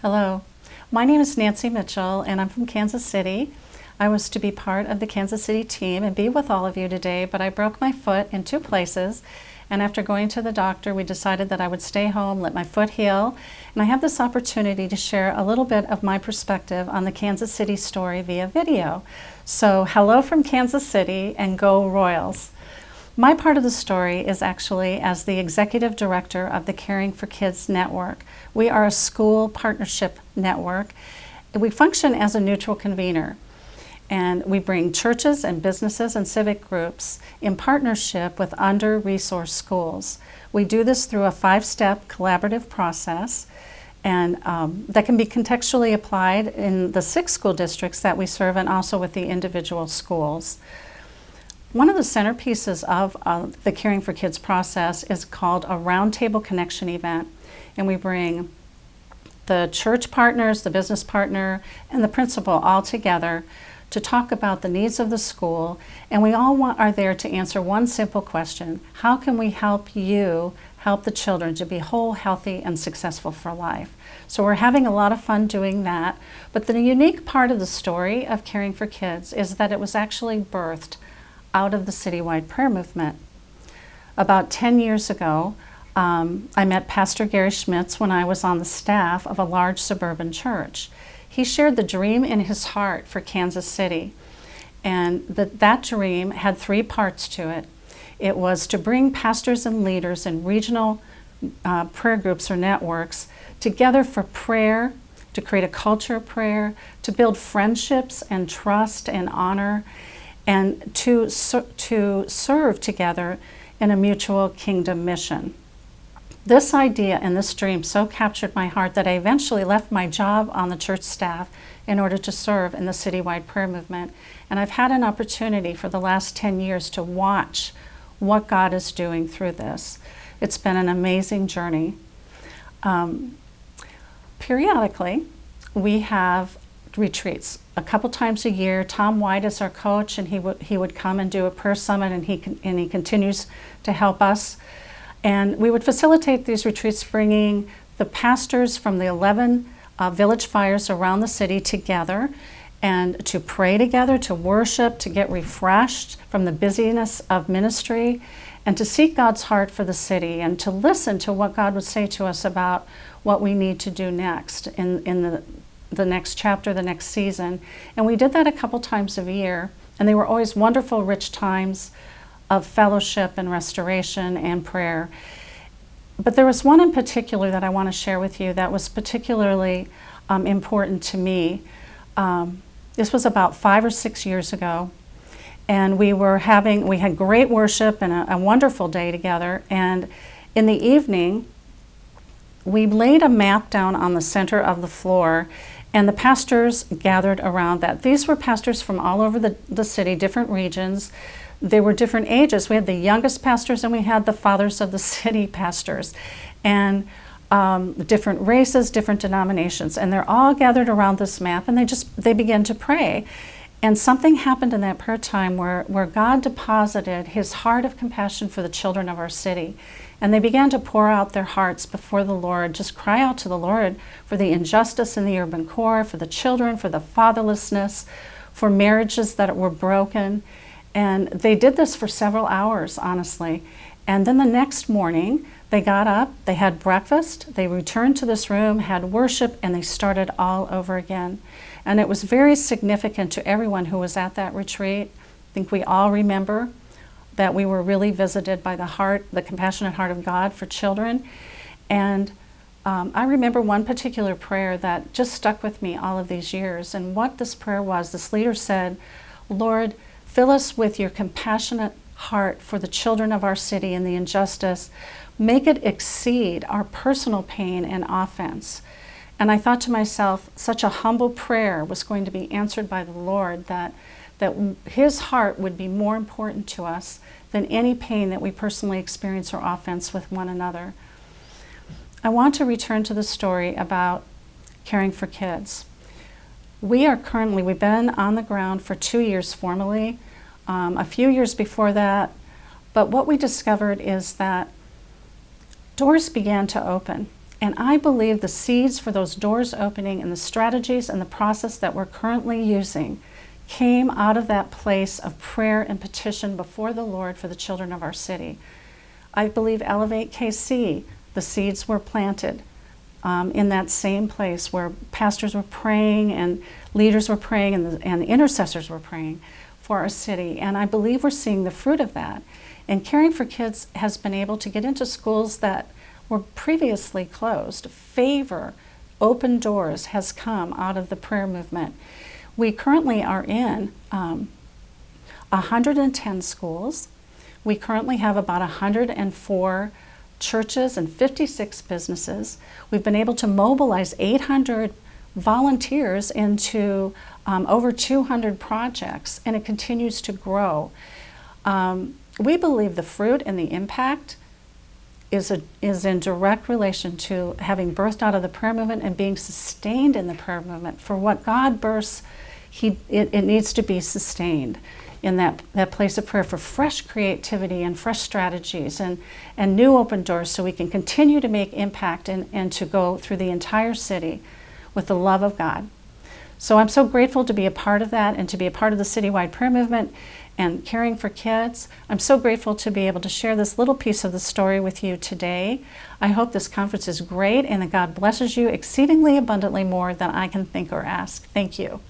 Hello, my name is Nancy Mitchell and I'm from Kansas City. I was to be part of the Kansas City team and be with all of you today, but I broke my foot in 2 places, and after going to the doctor we decided that I would stay home, let my foot heal, and I have this opportunity to share a little bit of my perspective on the Kansas City story via video. So hello from Kansas City and go Royals! My part of the story is actually as the executive director of the Caring for Kids Network. We are a school partnership network. We function as a neutral convener, and we bring churches and businesses and civic groups in partnership with under-resourced schools. We do this through a 5-step collaborative process, and that can be contextually applied in the 6 school districts that we serve and also with the individual schools. One of the centerpieces of the Caring for Kids process is called a Roundtable Connection event, and we bring the church partners, the business partner, and the principal all together to talk about the needs of the school, and we all are there to answer one simple question: how can we help you help the children to be whole, healthy, and successful for life? So we're having a lot of fun doing that, but the unique part of the story of Caring for Kids is that it was actually birthed out of the Citywide prayer movement. About 10 years ago, I met Pastor Gary Schmitz when I was on the staff of a large suburban church. He shared the dream in his heart for Kansas City, and that dream had 3 parts to it. It was to bring pastors and leaders in regional prayer groups or networks together for prayer, to create a culture of prayer, to build friendships and trust and honor, and to serve together in a mutual kingdom mission. This idea and this dream so captured my heart that I eventually left my job on the church staff in order to serve in the Citywide prayer movement. And I've had an opportunity for the last 10 years to watch what God is doing through this. It's been an amazing journey. Periodically, we have retreats. A couple times a year, Tom White is our coach, and he would come and do a prayer summit, and he continues to help us. And we would facilitate these retreats, bringing the pastors from the 11 village fires around the city together, and to pray together, to worship, to get refreshed from the busyness of ministry, and to seek God's heart for the city, and to listen to what God would say to us about what we need to do next in the next chapter, the next season. And we did that a couple times a year, and they were always wonderful, rich times of fellowship and restoration and prayer. But there was one in particular that I want to share with you that was particularly important to me. This was about 5 or 6 years ago, and we had great worship and a wonderful day together, and in the evening we laid a map down on the center of the floor, and the pastors gathered around that. These were pastors from all over the city, different regions. They were different ages. We had the youngest pastors and we had the fathers of the city pastors, and different races, different denominations, and they're all gathered around this map, and they began to pray. And something happened in that prayer time where God deposited his heart of compassion for the children of our city. And they began to pour out their hearts before the Lord, just cry out to the Lord for the injustice in the urban core, for the children, for the fatherlessness, for marriages that were broken. And they did this for several hours, honestly. And then the next morning, they got up, they had breakfast, they returned to this room, had worship, and they started all over again. And it was very significant to everyone who was at that retreat. I think we all remember that we were really visited by the compassionate heart of God for children. And I remember one particular prayer that just stuck with me all of these years. And what this prayer was, this leader said, "Lord, fill us with your compassionate heart for the children of our city and the injustice. Make it exceed our personal pain and offense." And I thought to myself, such a humble prayer was going to be answered by the Lord, that his heart would be more important to us than any pain that we personally experience or offense with one another. I want to return to the story about Caring for Kids. We've been on the ground for 2 years formally, a few years before that, but what we discovered is that doors began to open. And I believe the seeds for those doors opening and the strategies and the process that we're currently using came out of that place of prayer and petition before the Lord for the children of our city. I believe Elevate KC, the seeds were planted in that same place where pastors were praying and leaders were praying and the intercessors were praying for our city. And I believe we're seeing the fruit of that. And Caring for Kids has been able to get into schools that were previously closed. Favor, open doors has come out of the prayer movement. We currently are in 110 schools. We currently have about 104 churches and 56 businesses. We've been able to mobilize 800 volunteers into over 200 projects, and it continues to grow. We believe the fruit and the impact is in direct relation to having birthed out of the prayer movement and being sustained in the prayer movement. For what God births, it needs to be sustained in that place of prayer for fresh creativity and fresh strategies and new open doors, so we can continue to make impact and to go through the entire city with the love of God. So I'm so grateful to be a part of that and to be a part of the Citywide prayer movement and Caring for Kids. I'm so grateful to be able to share this little piece of the story with you today. I hope this conference is great and that God blesses you exceedingly abundantly more than I can think or ask. Thank you.